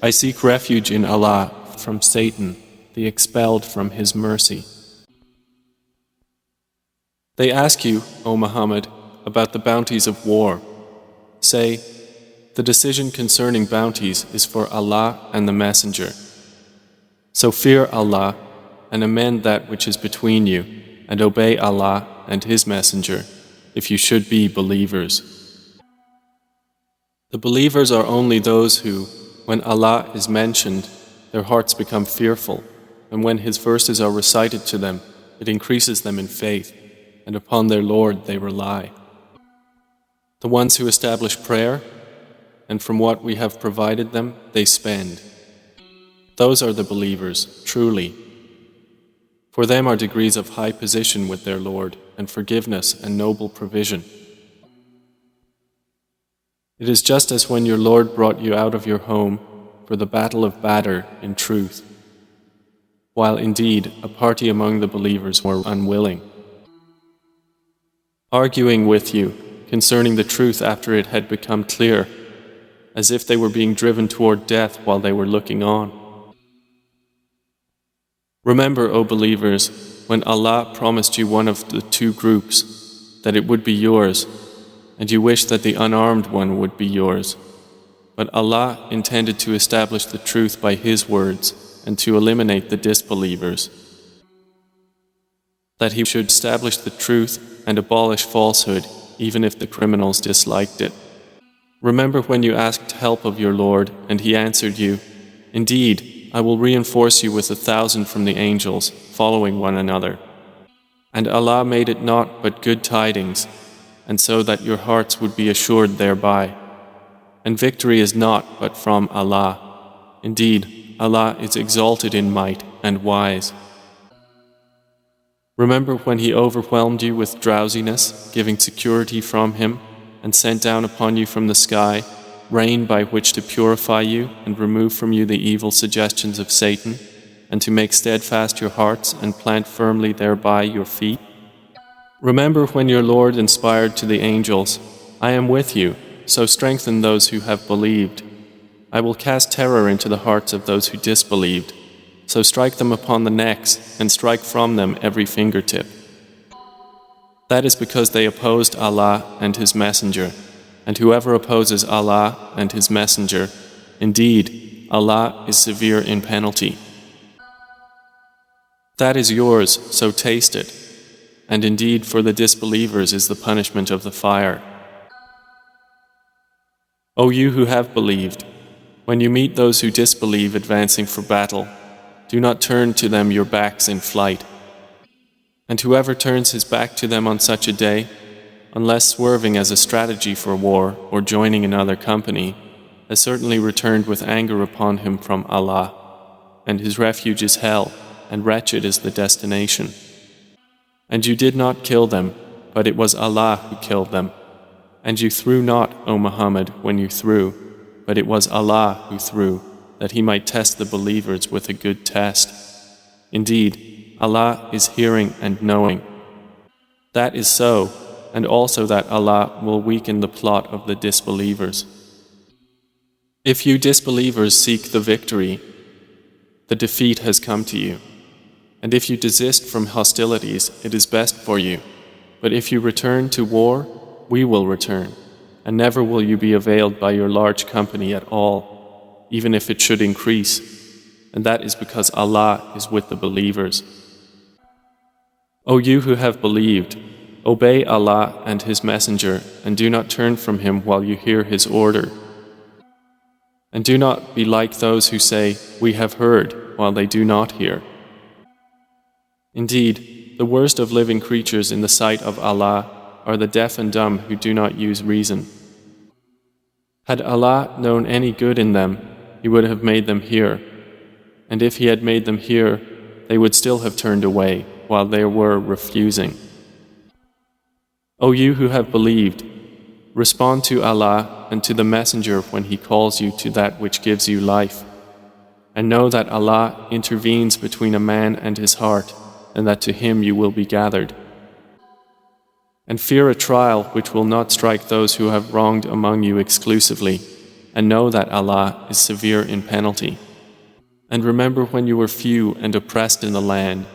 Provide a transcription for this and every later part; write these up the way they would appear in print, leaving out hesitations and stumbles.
I seek refuge in Allah from Satan, the expelled from His mercy. They ask you, O Muhammad, about the bounties of war. Say, the decision concerning bounties is for Allah and the Messenger. So fear Allah and amend that which is between you, and obey Allah and His Messenger, if you should be believers. The believers are only those who, when Allah is mentioned, their hearts become fearful, and when His verses are recited to them, it increases them in faith, and upon their Lord they rely. The ones who establish prayer, and from what we have provided them, they spend. Those are the believers, truly. For them are degrees of high position with their Lord, and forgiveness and noble provision. It is just as when your Lord brought you out of your home for the battle of Badr in truth, while indeed a party among the believers were unwilling, arguing with you concerning the truth after it had become clear, as if they were being driven toward death while they were looking on. Remember, O believers, when Allah promised you one of the two groups, that it would be yours, and you wished that the unarmed one would be yours. But Allah intended to establish the truth by His words and to eliminate the disbelievers, that He should establish the truth and abolish falsehood, even if the criminals disliked it. Remember when you asked help of your Lord, and He answered you, "Indeed, I will reinforce you with 1,000 from the angels, following one another." And Allah made it naught but good tidings, and so that your hearts would be assured thereby. And victory is naught but from Allah. Indeed, Allah is exalted in might and wise. Remember when He overwhelmed you with drowsiness, giving security from Him, and sent down upon you from the sky rain by which to purify you and remove from you the evil suggestions of Satan, and to make steadfast your hearts and plant firmly thereby your feet? Remember when your Lord inspired to the angels, "I am with you, so strengthen those who have believed. I will cast terror into the hearts of those who disbelieved, so strike them upon the necks and strike from them every fingertip." That is because they opposed Allah and His Messenger, and whoever opposes Allah and His Messenger, indeed, Allah is severe in penalty. That is yours, so taste it, and indeed for the disbelievers is the punishment of the fire. O you who have believed, when you meet those who disbelieve advancing for battle, do not turn to them your backs in flight. And whoever turns his back to them on such a day, unless swerving as a strategy for war or joining another company, has certainly returned with anger upon him from Allah, and his refuge is hell, and wretched is the destination. And you did not kill them, but it was Allah who killed them. And you threw not, O Muhammad, when you threw, but it was Allah who threw, that He might test the believers with a good test. Indeed, Allah is hearing and knowing. That is so, and also that Allah will weaken the plot of the disbelievers. If you disbelievers seek the victory, the defeat has come to you. And if you desist from hostilities, it is best for you. But if you return to war, we will return, and never will you be availed by your large company at all, even if it should increase, and that is because Allah is with the believers. O you who have believed, obey Allah and His Messenger, and do not turn from Him while you hear His order. And do not be like those who say, "We have heard," while they do not hear. Indeed, the worst of living creatures in the sight of Allah are the deaf and dumb who do not use reason. Had Allah known any good in them, He would have made them hear. And if He had made them hear, they would still have turned away while they were refusing. O you who have believed, respond to Allah and to the Messenger when He calls you to that which gives you life. And know that Allah intervenes between a man and his heart, and that to Him you will be gathered. And fear a trial which will not strike those who have wronged among you exclusively, and know that Allah is severe in penalty. And remember when you were few and oppressed in the land,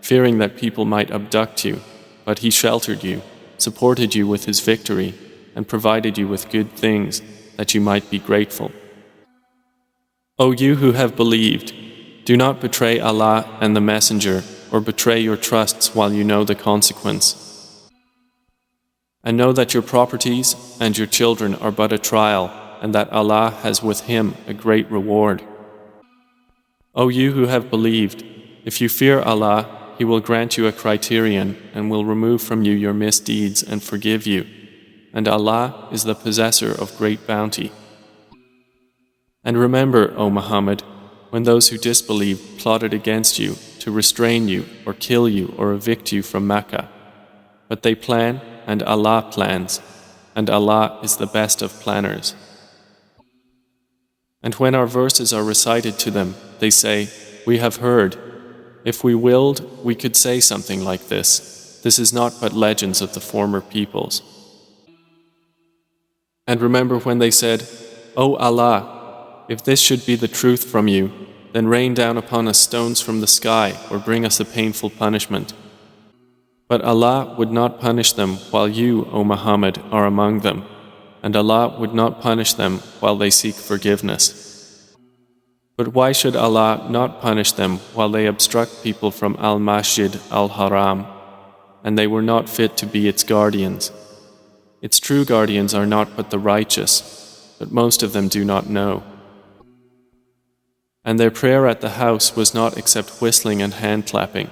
fearing that people might abduct you, but He sheltered you, supported you with His victory, and provided you with good things, that you might be grateful. O you who have believed, do not betray Allah and the Messenger, or betray your trusts while you know the consequence. And know that your properties and your children are but a trial, and that Allah has with Him a great reward. O you who have believed, if you fear Allah, He will grant you a criterion and will remove from you your misdeeds and forgive you. And Allah is the possessor of great bounty. And remember, O Muhammad, when those who disbelieved plotted against you to restrain you or kill you or evict you from Mecca. But they plan, and Allah plans, and Allah is the best of planners. And when our verses are recited to them, they say, "We have heard. If we willed, we could say something like this. This is not but legends of the former peoples." And remember when they said, "O Allah, if this should be the truth from you, then rain down upon us stones from the sky or bring us a painful punishment." But Allah would not punish them while you, O Muhammad, are among them, and Allah would not punish them while they seek forgiveness. But why should Allah not punish them while they obstruct people from Al-Masjid Al-Haram, and they were not fit to be its guardians? Its true guardians are not but the righteous, but most of them do not know. And their prayer at the house was not except whistling and hand clapping.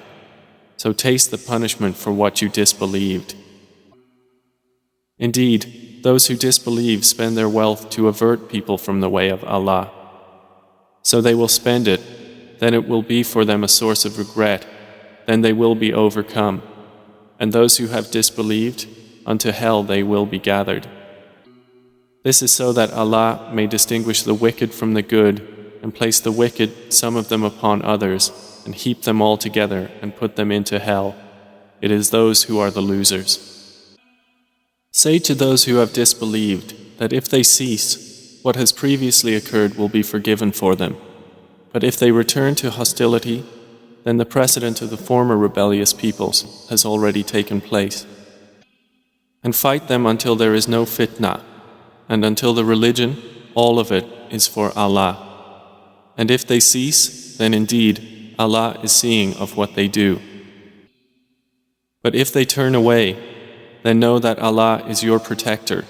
So taste the punishment for what you disbelieved. Indeed, those who disbelieve spend their wealth to avert people from the way of Allah. So they will spend it, then it will be for them a source of regret, then they will be overcome. And those who have disbelieved, unto hell they will be gathered. This is so that Allah may distinguish the wicked from the good, and place the wicked, some of them upon others, and heap them all together and put them into hell. It is those who are the losers. Say to those who have disbelieved that if they cease, what has previously occurred will be forgiven for them. But if they return to hostility, then the precedent of the former rebellious peoples has already taken place. And fight them until there is no fitna, and until the religion, all of it, is for Allah. And if they cease, then indeed Allah is seeing of what they do. But if they turn away, then know that Allah is your protector.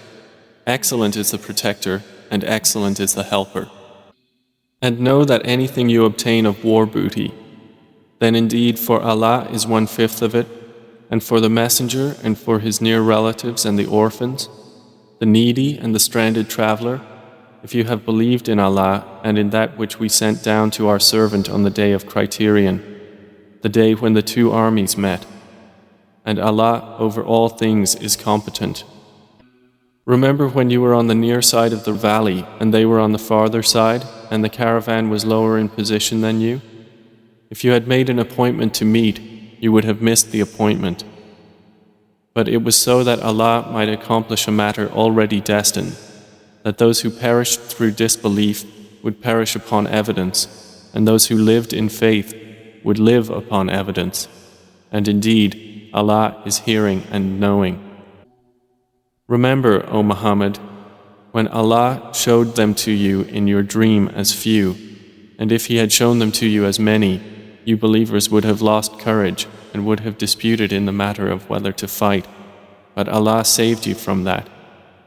Excellent is the protector, and excellent is the helper. And know that anything you obtain of war booty, then indeed for Allah is 1/5 of it, and for the messenger and for his near relatives and the orphans, the needy and the stranded traveler, if you have believed in Allah and in that which we sent down to our servant on the day of criterion, the day when the two armies met. And Allah over all things is competent. Remember when you were on the near side of the valley and they were on the farther side, and the caravan was lower in position than you? If you had made an appointment to meet, you would have missed the appointment. But it was so that Allah might accomplish a matter already destined, that those who perished through disbelief would perish upon evidence, and those who lived in faith would live upon evidence. And indeed, Allah is hearing and knowing. Remember, O Muhammad, when Allah showed them to you in your dream as few, and if He had shown them to you as many, you believers would have lost courage and would have disputed in the matter of whether to fight. But Allah saved you from that.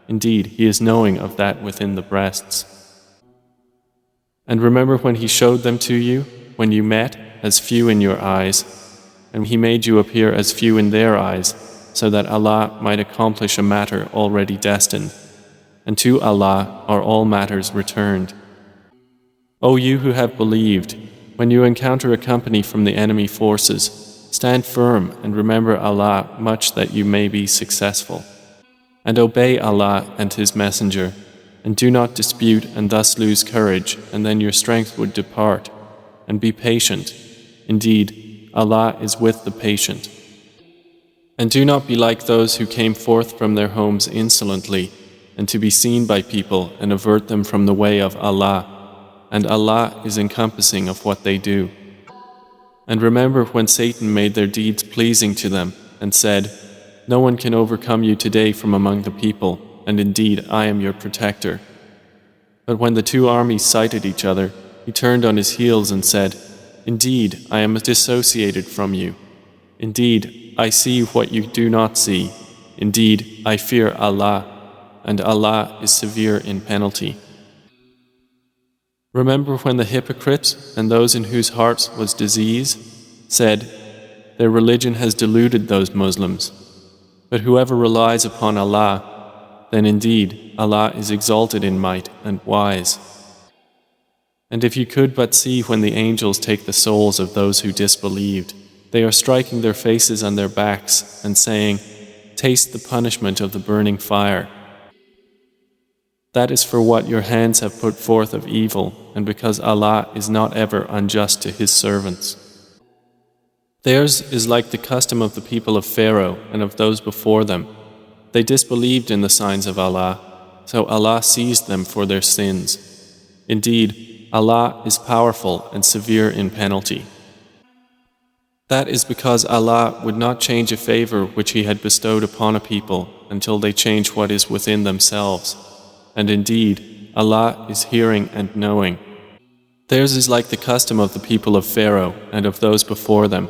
Indeed, He is knowing of that within the breasts. And remember when He showed them to you, when you met, as few in your eyes, and He made you appear as few in their eyes, so that Allah might accomplish a matter already destined. And to Allah are all matters returned. O you who have believed, when you encounter a company from the enemy forces, stand firm and remember Allah much that you may be successful. And obey Allah and His Messenger, and do not dispute and thus lose courage, and then your strength would depart. And be patient. Indeed, Allah is with the patient. And do not be like those who came forth from their homes insolently, and to be seen by people and avert them from the way of Allah, and Allah is encompassing of what they do. And remember when Satan made their deeds pleasing to them and said, "No one can overcome you today from among the people, and indeed I am your protector." But when the two armies sighted each other, he turned on his heels and said, "Indeed, I am dissociated from you. Indeed, I see what you do not see. Indeed, I fear Allah, and Allah is severe in penalty." Remember when the hypocrites and those in whose hearts was disease said, "Their religion has deluded those Muslims. But whoever relies upon Allah, then indeed Allah is exalted in might and wise." And if you could but see when the angels take the souls of those who disbelieved, they are striking their faces on their backs and saying, "Taste the punishment of the burning fire." That is for what your hands have put forth of evil, and because Allah is not ever unjust to His servants. Theirs is like the custom of the people of Pharaoh and of those before them. They disbelieved in the signs of Allah, so Allah seized them for their sins. Indeed, Allah is powerful and severe in penalty. That is because Allah would not change a favor which He had bestowed upon a people until they change what is within themselves. And indeed, Allah is hearing and knowing. Theirs is like the custom of the people of Pharaoh and of those before them.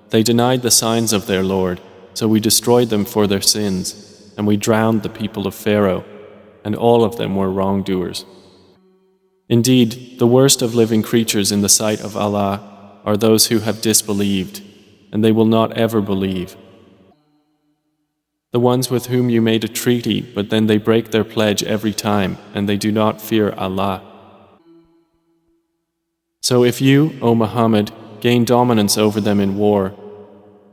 They denied the signs of their Lord, so we destroyed them for their sins, and we drowned the people of Pharaoh, and all of them were wrongdoers. Indeed, the worst of living creatures in the sight of Allah are those who have disbelieved, and they will not ever believe. The ones with whom you made a treaty, but then they break their pledge every time, and they do not fear Allah. So if you, O Muhammad, gain dominance over them in war,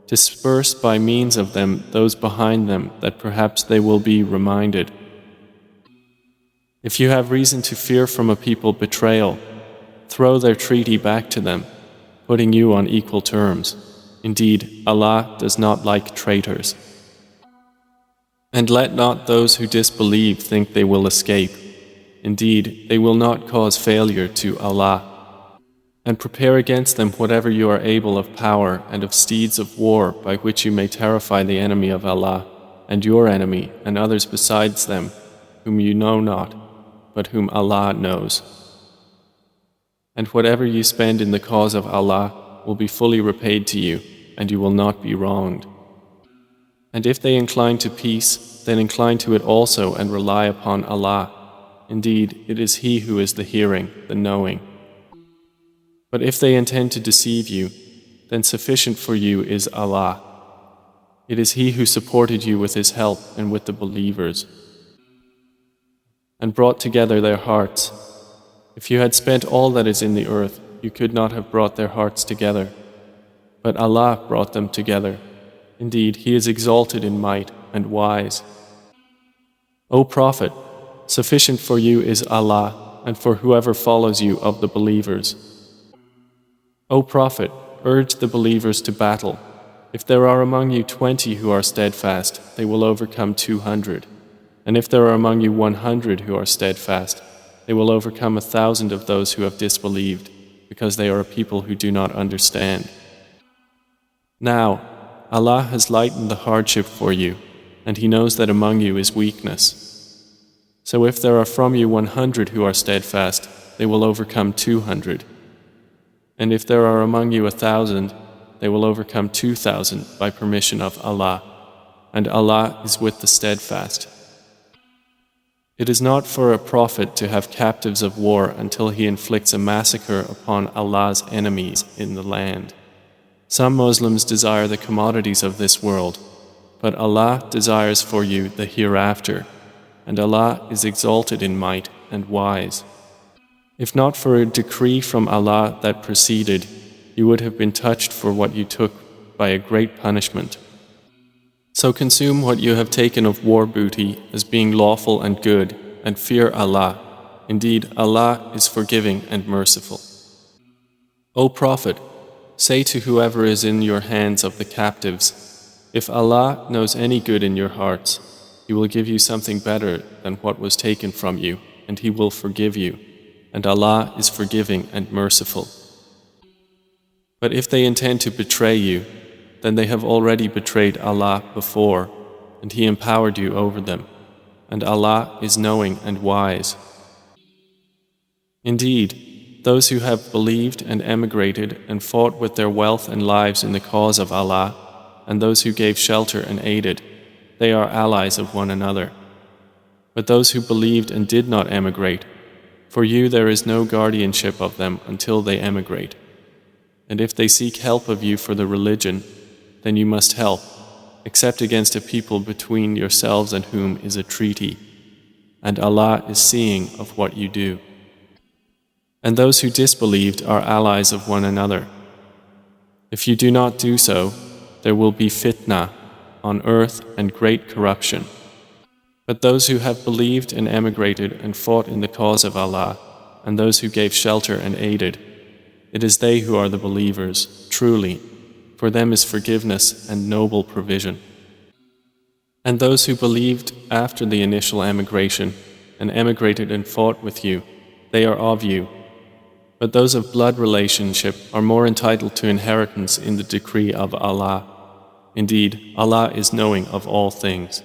disperse by means of them those behind them that perhaps they will be reminded. If you have reason to fear from a people betrayal, throw their treaty back to them, putting you on equal terms. Indeed, Allah does not like traitors. And let not those who disbelieve think they will escape. Indeed, they will not cause failure to Allah. And prepare against them whatever you are able of power and of steeds of war by which you may terrify the enemy of Allah, and your enemy, and others besides them, whom you know not, but whom Allah knows. And whatever you spend in the cause of Allah will be fully repaid to you, and you will not be wronged. And if they incline to peace, then incline to it also and rely upon Allah. Indeed, it is He who is the hearing, the knowing. But if they intend to deceive you, then sufficient for you is Allah. It is He who supported you with His help and with the believers, and brought together their hearts. If you had spent all that is in the earth, you could not have brought their hearts together. But Allah brought them together. Indeed, He is exalted in might and wise. O Prophet, sufficient for you is Allah, and for whoever follows you of the believers. O Prophet, urge the believers to battle. If there are among you 20 who are steadfast, they will overcome 200. And if there are among you 100 who are steadfast, they will overcome 1,000 of those who have disbelieved, because they are a people who do not understand. Now, Allah has lightened the hardship for you, and He knows that among you is weakness. So if there are from you 100 who are steadfast, they will overcome 200. And if there are among you 1,000, they will overcome 2,000 by permission of Allah, and Allah is with the steadfast. It is not for a prophet to have captives of war until he inflicts a massacre upon Allah's enemies in the land. Some Muslims desire the commodities of this world, but Allah desires for you the hereafter, and Allah is exalted in might and wise. If not for a decree from Allah that preceded, you would have been touched for what you took by a great punishment. So consume what you have taken of war booty as being lawful and good, and fear Allah. Indeed, Allah is forgiving and merciful. O Prophet, say to whoever is in your hands of the captives, if Allah knows any good in your hearts, He will give you something better than what was taken from you, and He will forgive you, and Allah is forgiving and merciful. But if they intend to betray you, then they have already betrayed Allah before, and He empowered you over them, and Allah is knowing and wise. Indeed, those who have believed and emigrated and fought with their wealth and lives in the cause of Allah, and those who gave shelter and aided, they are allies of one another. But those who believed and did not emigrate, for you there is no guardianship of them until they emigrate. And if they seek help of you for the religion, then you must help, except against a people between yourselves and whom is a treaty. And Allah is seeing of what you do. And those who disbelieved are allies of one another. If you do not do so, there will be fitna on earth and great corruption. But those who have believed and emigrated and fought in the cause of Allah, and those who gave shelter and aided, it is they who are the believers, truly. For them is forgiveness and noble provision. And those who believed after the initial emigration and emigrated and fought with you, they are of you. But those of blood relationship are more entitled to inheritance in the decree of Allah. Indeed, Allah is knowing of all things.